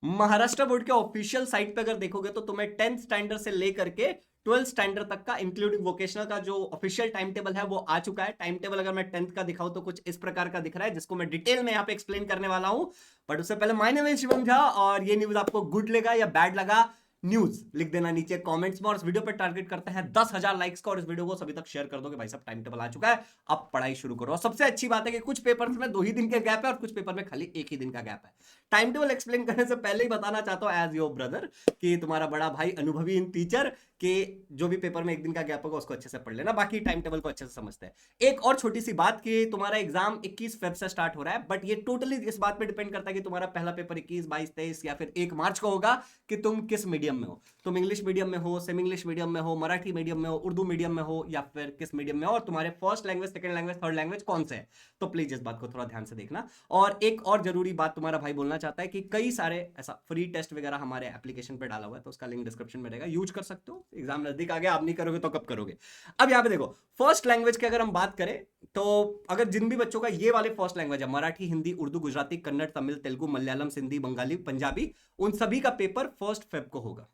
Maharashtra board के official site पे अगर देखोगे तो तुम्हें 10th स्टैंडर्ड से लेकर के 12th स्टैंडर्ड तक का इंक्लूडिंग वोकेशनल का जो ऑफिशियल टाइम टेबल है वो आ चुका है। टाइम टेबल अगर मैं 10th का दिखाऊं तो कुछ इस प्रकार का दिख रहा है, जिसको मैं डिटेल में यहाँ पे एक्सप्लेन करने वाला हूं। बट उससे पहले my name is Shivam Jha, और ये न्यूज आपको गुड लगा या बैड लगा, न्यूज लिख देना नीचे कमेंट्स में। और इस वीडियो पे टारगेट करते हैं 10,000 लाइक्स का, और इस वीडियो को सभी तक शेयर कर दो कि भाई साहब टाइम टेबल आ चुका है, अब पढ़ाई शुरू करो। और सबसे अच्छी बात है कि कुछ पेपर्स में 2 ही दिन का गैप है और कुछ पेपर में खाली 1 ही दिन का गैप है। टाइम टेबल एक्सप्लेन करने से पहले ही बताना चाहता हूं एज योर ब्रदर कि तुम्हारा बड़ा भाई अनुभवी इन टीचर कि जो भी पेपर में 1 दिन का गैप होगा उसको अच्छे से पढ़ लेना, बाकी टाइम टेबल को अच्छे से समझते हैं। एक और छोटी सी बात कि तुम्हारा एग्जाम 21 फेब से स्टार्ट हो रहा है, बट ये टोटली इस बात पे डिपेंड करता है कि तुम्हारा पहला पेपर 21, 22, 23 या फिर 1 मार्च को होगा कि तुम किस मीडियम में हो। तुम इंग्लिश मीडियम में हो, सेमी इंग्लिश मीडियम में हो, मराठी मीडियम में हो, उर्दू मीडियम में हो, या फिर किस मीडियम में हो, और तुम्हारे first language, second language, third language कौन से है। तो प्लीज इस बात को थोड़ा ध्यान से देखना। और एक और जरूरी बात तुम्हारा भाई बोलना चाहता है कि कई सारे ऐसा फ्री टेस्ट वगैरह हमारे एप्लीकेशन पे डाला हुआ है, तो उसका लिंक डिस्क्रिप्शन में रहेगा, यूज कर सकते हो। एग्जाम नजदीक आ गया, आप नहीं करोगे तो कब करोगे। अब यहाँ पे देखो, फर्स्ट लैंग्वेज की अगर हम बात करें तो अगर जिन भी बच्चों का ये वाले फर्स्ट लैंग्वेज है, मराठी, हिंदी, उर्दू, गुजराती, कन्नड़, तमिल, तेलुगु, मलयालम, सिंधी, बंगाली, पंजाबी, उन सभी का पेपर 1 फेब को होगा।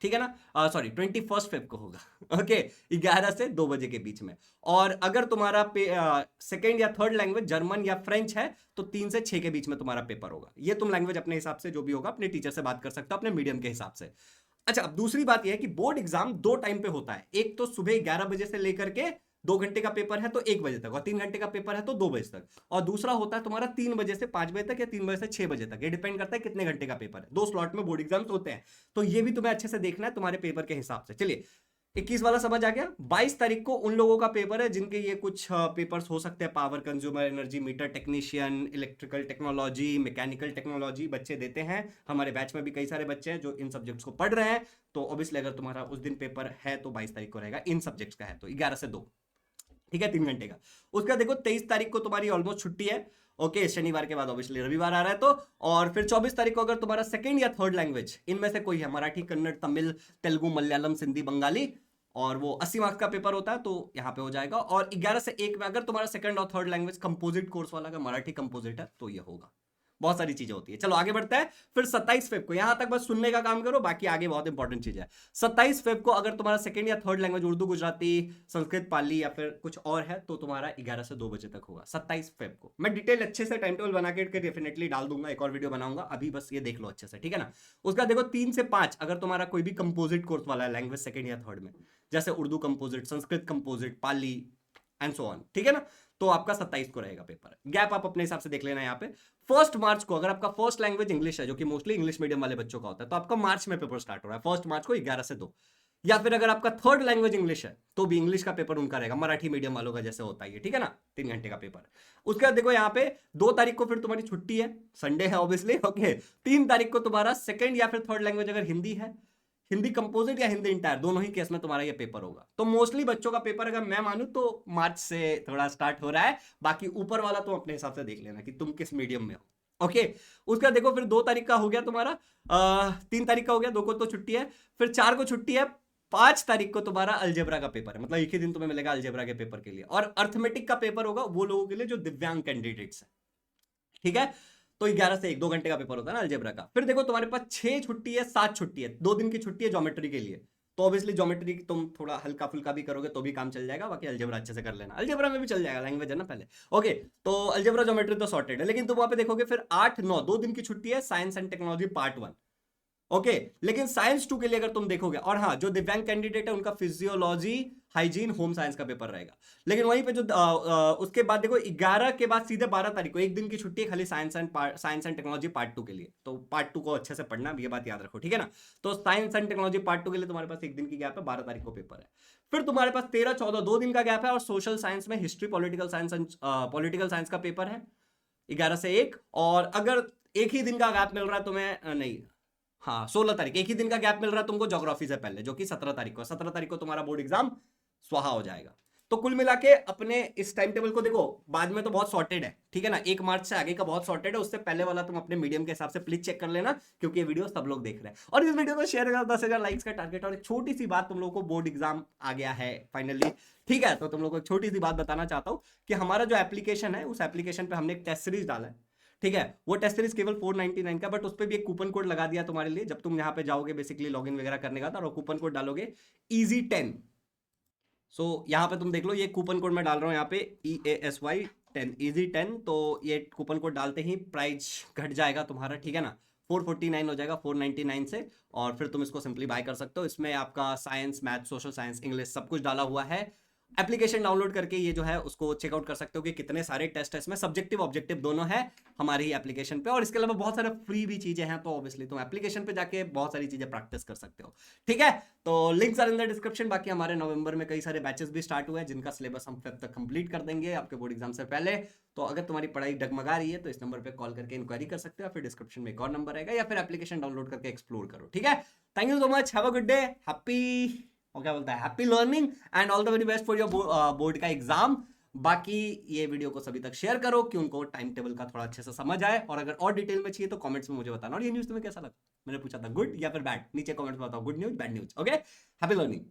ठीक है ना, सॉरी 21 फेब को होगा। ओके, 11 से 2 बजे के बीच में। और अगर तुम्हारा सेकेंड या थर्ड लैंग्वेज जर्मन या फ्रेंच है तो 3 से 6 के बीच में तुम्हारा पेपर होगा। ये तुम लैंग्वेज अपने हिसाब से जो भी होगा अपने टीचर से बात कर सकते हो अपने मीडियम के हिसाब से। अच्छा, अब दूसरी बात यह है कि बोर्ड एग्जाम 2 टाइम पे होता है। एक तो सुबह 11 बजे से लेकर के 2 घंटे का पेपर है तो 1 बजे तक, और 3 घंटे का पेपर है तो 2 बजे तक। और दूसरा होता है तुम्हारा 3 बजे से 5 बजे तक या 3 बजे से 6 बजे तक, ये डिपेंड करता है कितने घंटे का पेपर है। 2 स्लॉट में बोर्ड एग्जाम्स होते हैं, तो ये भी तुम्हें अच्छे से देखना है तुम्हारे पेपर के हिसाब से। चलिए, 21 वाला समझ आ गया। 22 तारीख को उन लोगों का पेपर है जिनके ये कुछ पेपर्स हो सकते हैं, power consumer, energy meter technician, electrical technology, mechanical technology बच्चे देते हैं। हमारे बैच में भी कई सारे बच्चे हैं जो इन सब्जेक्ट्स को पढ़ रहे हैं। तो ऑब्वियसली अगर तुम्हारा उस दिन पेपर है तो 22 तारीख को रहेगा, इन सब्जेक्ट्स का है तो 11 से 2। ठीक है, 3 घंटे का। उसका देखो 23 तारीख को तुम्हारी ऑलमोस्ट छुट्टी है। ओके, शनिवार के बाद ऑब्वियसली रविवार आ रहा है तो। और फिर 24 तारीख को अगर तुम्हारा सेकंड या थर्ड लैंग्वेज इनमें से कोई है, मराठी, कन्नड़, तमिल, तेलुगु, मलयालम, सिंधी, बंगाली, और वो 80 मार्क्स का पेपर होता है तो यहाँ पे हो जाएगा। और 11 से 1 में अगर तुम्हारा सेकंड और थर्ड लैंग्वेज कंपोजिट कोर्स वाला का मराठी कंपोजिट है तो ये होगा। बहुत सारी चीजें होती है। चलो आगे बढ़ते हैं। फिर 27 फेब को, यहां तक बस सुनने का काम करो, बाकी आगे बहुत इंपॉर्टेंट चीज है। 27 फेब को अगर तुम्हारा सेकंड या थर्ड लैंग्वेज उर्दू, गुजराती, संस्कृत, पाली या फिर कुछ और है तो तुम्हारा 11 से 2 बजे तक होगा 27 फेब को। मैं डिटेल अच्छे से टाइम टेबल बना के डेफिनेटली डाल दूंगा, एक और वीडियो बनाऊंगा, अभी बस ये देख लो अच्छे से, ठीक है ना। उसका देखो 3 से 5 अगर तुम्हारा कोई भी कंपोजिट कोर्स वाला है लैंग्वेज सेकंड या थर्ड में, जैसे Urdu composite, Sanskrit composite, Pali and so on, ठीक है ना, तो आपका 27 को रहेगा पेपर। गैप आप अपने हिसाब से देख लेना। यहाँ पे 1 मार्च को अगर आपका फर्स्ट लैंग्वेज इंग्लिश है, जो कि मोस्टली इंग्लिश मीडियम वाले बच्चों का होता है, तो आपका मार्च में पेपर स्टार्ट हो रहा है 1 मार्च को 11 से 2। या फिर अगर आपका थर्ड लैंग्वेज इंग्लिश है तो भी इंग्लिश का पेपर उनका रहेगा, मराठी मीडियम वालों का जैसे होता है, ठीक है ना, 3 घंटे का पेपर। उसके बाद देखो यहाँ पे 2 तारीख को फिर तुम्हारी छुट्टी है, संडे है ऑब्वियसली। ओके, 3 तारीख को तुम्हारा सेकंड या फिर थर्ड लैंग्वेज अगर हिंदी है, हिंदी कंपोजिट या हिंदी इंटायर, दोनों ही केस में तुम्हारा ये पेपर होगा। तो मोस्टली बच्चों का पेपर अगर मैं मानूं तो मार्च से थोड़ा स्टार्ट हो रहा है, बाकी ऊपर वाला तो अपने हिसाब से देख लेना कि तुम किस मीडियम में हो। ओके, उसका देखो फिर 2 तारीख का हो गया तुम्हारा, 3 तारीख का हो गया, 2 को तो छुट्टी है, फिर 4 को छुट्टी है, 5 तारीख को तुम्हारा अलजेब्रा का पेपर है, मतलब एक ही दिन तुम्हें मिलेगा अलजेब्रा के पेपर के लिए। और अर्थमेटिक का पेपर होगा वो लोगों के लिए जो दिव्यांग कैंडिडेट्स है, ठीक है। तो 11 से 1, 2 घंटे का पेपर होता है ना अलजेब्रा का। फिर देखो तुम्हारे पास 6 छुट्टी है, 7 छुट्टी है, 2 दिन की छुट्टी है ज्योमेट्री के लिए। तो ऑब्वियसली ज्योमेट्री तुम थोड़ा हल्का फुल्का भी करोगे तो भी काम चल जाएगा, बाकी अलजेब्रा अच्छे से कर लेना, अलजेब्रा में भी चल जाएगा, लैंग्वेज है ना पहले। ओके, तो अलजेब्रा ज्योमेट्री तो सॉर्टेड है। लेकिन तुम वहां पे देखोगे फिर 8, 9 2 दिन की छुट्टी है, science and technology part 1। Okay, लेकिन साइंस 2 के लिए अगर तुम देखोगे, और हाँ जो दिव्यांग कैंडिडेट है उनका फिजियोलॉजी, हाइजीन, होम साइंस का पेपर रहेगा। लेकिन वहीं पे जो उसके बाद देखो 11 के बाद सीधे 12 तारीख को 1 दिन की छुट्टी है खाली साइंस एंड टेक्नोलॉजी पार्ट 2 के लिए। तो पार्ट 2 को अच्छे से पढ़ना, ये बात याद रखो, ठीक है ना। तो साइंस एंड टेक्नोलॉजी पार्ट 2 के लिए तुम्हारे पास 1 दिन की गैप है, 12 तारीख को पेपर है। फिर तुम्हारे पास 13, 14 2 दिन का गैप है, और सोशल साइंस में हिस्ट्री, पॉलिटिकल साइंस का पेपर है 11 से 1। और अगर एक ही दिन का गैप मिल रहा है तुम्हें, नहीं हाँ 16 तारीख, एक ही दिन का गैप मिल रहा है तुमको ज्योग्राफी से पहले, जो कि 17 तारीख को, 17 तारीख को तुम्हारा बोर्ड एग्जाम स्वाहा हो जाएगा। तो कुल मिला के अपने इस टाइम टेबल को देखो, बाद में तो बहुत सॉर्टेड है, ठीक है ना, 1 मार्च से आगे का बहुत सॉर्टेड है, उससे पहले वाला तुम अपने मीडियम के हिसाब से प्लीज चेक कर लेना, क्योंकि ये वीडियो सब लोग देख रहे हैं। और इस वीडियो को शेयर करो, 10,000 लाइक्स का टारगेट। और एक छोटी सी बात, तुम लोगों को बोर्ड एग्जाम आ गया है फाइनली, ठीक है, तो तुम लोगों को एक छोटी सी बात बताना चाहता हूँ कि हमारा जो एप्लीकेशन है, उस एप्लीकेशन पे हमने एक टेस्ट सीरीज डाला है। ठीक है। वो टेस्ट सीरीज केवल 499 का, बट उस पर भी एक कूपन कोड लगा दिया तुम्हारे लिए। जब तुम यहाँ पे जाओगे बेसिकली लॉगिन वगैरह करने का था, और कूपन कोड डालोगे easy10। सो यहाँ पे तुम देख लो, ये कूपन कोड मैं डाल रहा हूँ यहाँ पे EASY10 easy10। तो ये कूपन कोड डालते ही प्राइस घट जाएगा तुम्हारा, ठीक है ना, 449 हो जाएगा 499 से। और फिर तुम इसको सिंपली बाय कर सकते हो। इसमें आपका science, math, social science, English सब कुछ डाला हुआ है। एप्लीकेशन डाउनलोड करके ये जो है उसको चेकआउट कर सकते हो कि कितने सारे टेस्ट है इसमें, सब्जेक्टिव ऑब्जेक्टिव दोनों है हमारी एप्लीकेशन पे। और इसके अलावा बहुत सारे फ्री भी चीजें हैं, तो ऑब्वियसली तुम एप्लीकेशन पे जाके बहुत सारी चीजें प्रैक्टिस कर सकते हो, ठीक है। तो links are in the description. बाकी हमारे नवंबर में कई सारे बैचेस भी स्टार्ट हुए हैं, जिनका सिलेबस हम फेब तक कंप्लीट कर देंगे आपके बोर्ड एग्जाम से पहले। तो अगर तुम्हारी पढ़ाई डगमगा रही है तो इस नंबर पे कॉल करके इंक्वायरी कर सकते हो, फिर डिस्क्रिप्शन में एक और नंबर रहेगा, या फिर एप्लीकेशन डाउनलोड करके एक्सप्लोर करो, ठीक है। Thank you so much, have a good day, happy, और क्या बोलता है, happy learning and all the very best for your board का एग्जाम। बाकी ये वीडियो को सभी तक शेयर करो कि उनको टाइम टेबल का थोड़ा अच्छे से समझ आए, और अगर और डिटेल में चाहिए तो कमेंट्स में मुझे बताना। और ये न्यूज़ तुम्हें कैसा लगा, मैंने पूछा था गुड या फिर बैड, नीचे कमेंट्स में बताओ, good news bad news, okay. Happy learning.